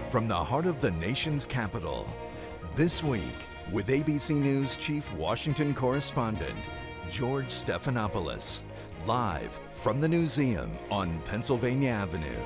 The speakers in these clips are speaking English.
from the heart of the nation's capital. This week, with ABC News Chief Washington Correspondent George Stephanopoulos, live from the Newseum on Pennsylvania Avenue.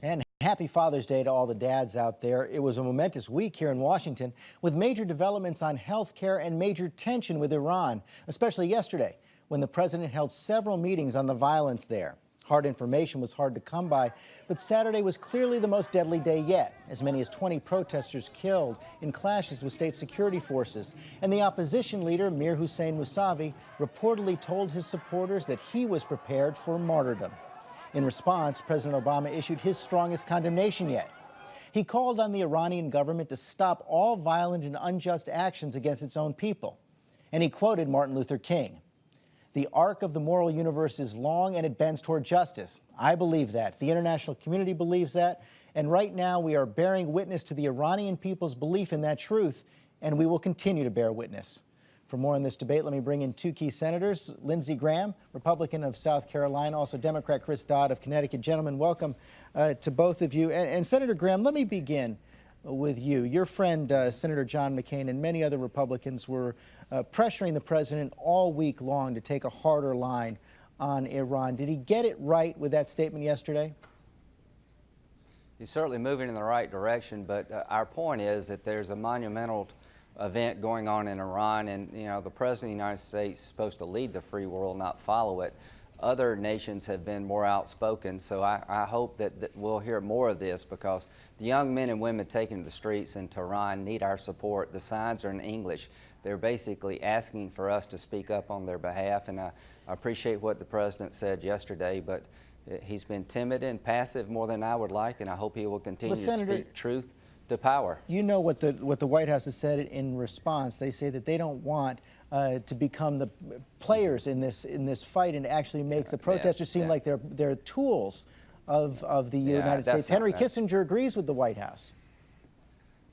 And happy Father's Day to all the dads out there. It was a momentous week here in Washington with major developments on health care and major tension with Iran, especially yesterday when the president held several meetings on the violence there. Hard information was hard to come by, but Saturday was clearly the most deadly day yet. As many as 20 protesters killed in clashes with state security forces. And the opposition leader, Mir Hussein Mousavi, reportedly told his supporters that he was prepared for martyrdom. In response, President Obama issued his strongest condemnation yet. He called on the Iranian government to stop all violent and unjust actions against its own people. And he quoted Martin Luther King. "The arc of the moral universe is long and it bends toward justice." I believe that. The international community believes that. And right now we are bearing witness to the Iranian people's belief in that truth, and we will continue to bear witness. For more on this debate, let me bring in two key senators. Lindsey Graham, Republican of South Carolina, also Democrat Chris Dodd of Connecticut. Gentlemen, welcome to both of you. And Senator Graham, let me begin with you. Your friend, Senator John McCain, and many other Republicans were pressuring the president all week long to take a harder line on Iran. Did he get it right with that statement yesterday? He's certainly moving in the right direction, but our point is that there's a monumental event going on in Iran, and the President of the United States is supposed to lead the free world, not follow it. Other nations have been more outspoken, so I hope that we'll hear more of this, because the young men and women taking to the streets in Tehran need our support. The signs are in English. They're basically asking for us to speak up on their behalf, and I appreciate what the President said yesterday, but he's been timid and passive more than I would like, and I hope he will continue to speak truth to power. You know what the White House has said in response. They say that they don't want to become the players in this fight and actually make the protesters seem like they're tools of the United States. Henry Kissinger agrees with the White House.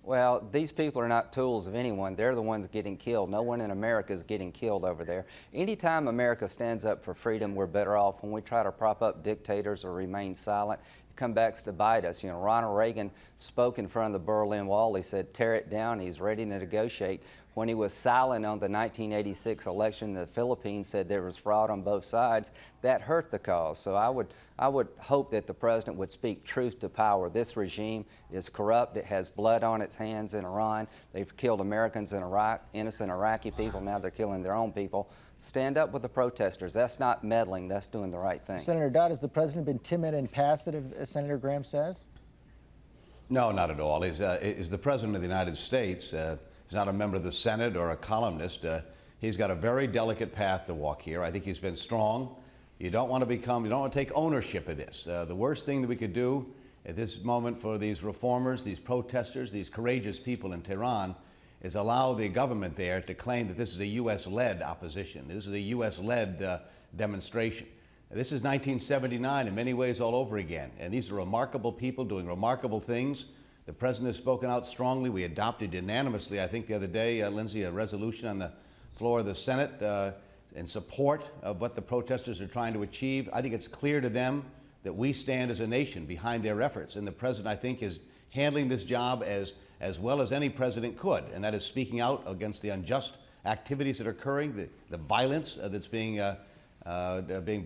Well, these people are not tools of anyone. They're the ones getting killed. No one in America is getting killed over there. Anytime America stands up for freedom, we're better off. When we try to prop up dictators or remain silent, it comes back to bite us. Ronald Reagan spoke in front of the Berlin Wall. He said, tear it down. He's ready to negotiate. When he was silent on the 1986 election, the Philippines said there was fraud on both sides. That hurt the cause. So I would hope that the president would speak truth to power. This regime is corrupt. It has blood on its hands in Iran. They've killed Americans in Iraq, innocent Iraqi people. Now they're killing their own people. Stand up with the protesters. That's not meddling. That's doing the right thing. Senator Dodd, has the president been timid and passive, as Senator Graham says? No, not at all. He's the president of the United States. He's not a member of the Senate or a columnist. He's got a very delicate path to walk here. I think he's been strong. You don't want to take ownership of this. The worst thing that we could do at this moment for these reformers, these protesters, these courageous people in Tehran, is allow the government there to claim that this is a U.S.-led opposition. This is a U.S.-led demonstration. This is 1979 in many ways all over again. And these are remarkable people doing remarkable things. The president has spoken out strongly. We adopted unanimously, I think the other day, Lindsey, a resolution on the floor of the Senate in support of what the protesters are trying to achieve. I think it's clear to them that we stand as a nation behind their efforts. And the president, I think, is handling this job as well as any president could, and that is speaking out against the unjust activities that are occurring, the violence that's being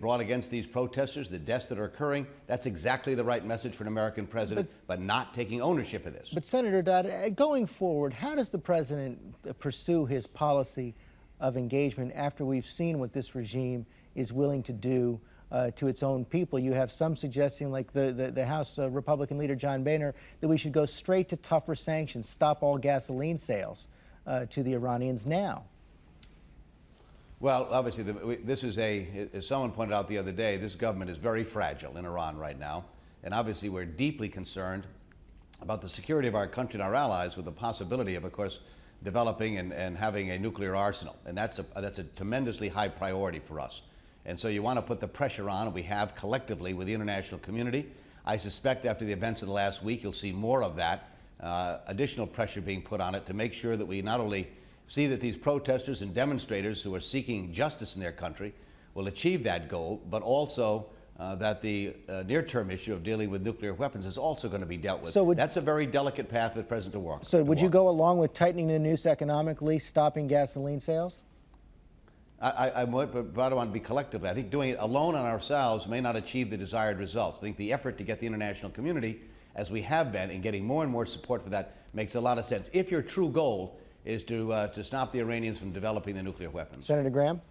brought against these protesters, the deaths that are occurring. That's exactly the right message for an American president, but not taking ownership of this. But Senator Dodd, going forward, how does the president pursue his policy of engagement after we've seen what this regime is willing to do to its own people? You have some suggesting, like the House Republican leader John Boehner, that we should go straight to tougher sanctions, stop all gasoline sales to the Iranians now. Well, obviously, this is as someone pointed out the other day, this government is very fragile in Iran right now. And obviously, we're deeply concerned about the security of our country and our allies, with the possibility of course, developing and having a nuclear arsenal. And that's a tremendously high priority for us. And so you want to put the pressure on, and we have collectively with the international community. I suspect after the events of the last week, you'll see more of that, additional pressure being put on it to make sure that we not only see that these protesters and demonstrators who are seeking justice in their country will achieve that goal, but also that the near-term issue of dealing with nuclear weapons is also going to be dealt with. So that's a very delicate path for the president to walk. So would you go along with tightening the noose economically, stopping gasoline sales? I would, but I don't want to be collectively. I think doing it alone on ourselves may not achieve the desired results. I think the effort to get the international community, as we have been, and getting more and more support for that makes a lot of sense. If your true goal is to stop the Iranians from developing the nuclear weapons. Senator Graham?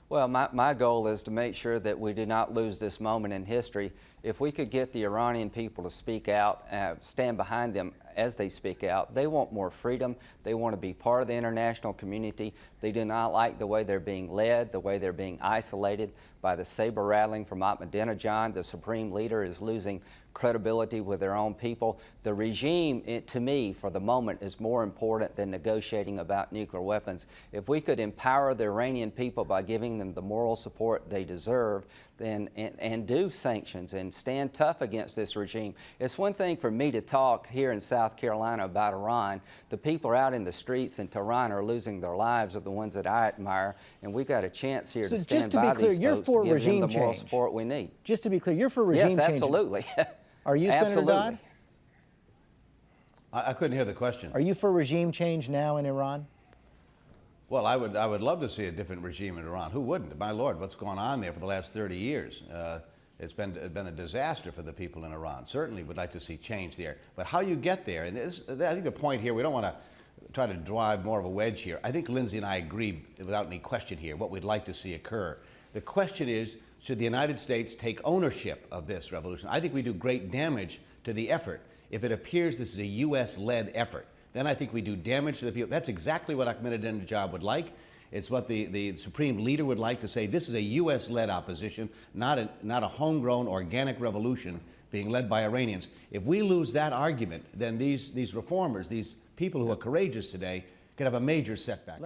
Well, my goal is to make sure that we do not lose this moment in history. If we could get the Iranian people to speak out, stand behind them as they speak out, they want more freedom. They want to be part of the international community. They do not like the way they're being led, the way they're being isolated by the saber rattling from Ahmadinejad. The supreme leader is losing credibility with their own people. The regime, to me, for the moment, is more important than negotiating about nuclear weapons. If we could empower the Iranian people by giving them the moral support they deserve, then and do sanctions and stand tough against this regime. It's one thing for me to talk here in South Carolina about Iran. The people out in the streets in Tehran are losing their lives, are the ones that I admire, and we've got a chance here to stand by these folks to give them the moral support we need. Just to be clear, you're for regime change. Yes, absolutely. Are you, Senator Dodd? I couldn't hear the question. Are you for regime change now in Iran? Well, I would love to see a different regime in Iran. Who wouldn't? My Lord, what's gone on there for the last 30 years? It's been a disaster for the people in Iran. Certainly would like to see change there. But how you get there, and I think the point here, we don't want to try to drive more of a wedge here. I think Lindsey and I agree without any question here what we'd like to see occur. The question is, should the United States take ownership of this revolution? I think we do great damage to the effort if it appears this is a U.S.-led effort. Then I think we do damage to the people. That's exactly what Ahmadinejad would like. It's what the supreme leader would like, to say this is a U.S.-led opposition, not a homegrown organic revolution being led by Iranians. If we lose that argument, then these reformers, these people who are courageous today, could have a major setback.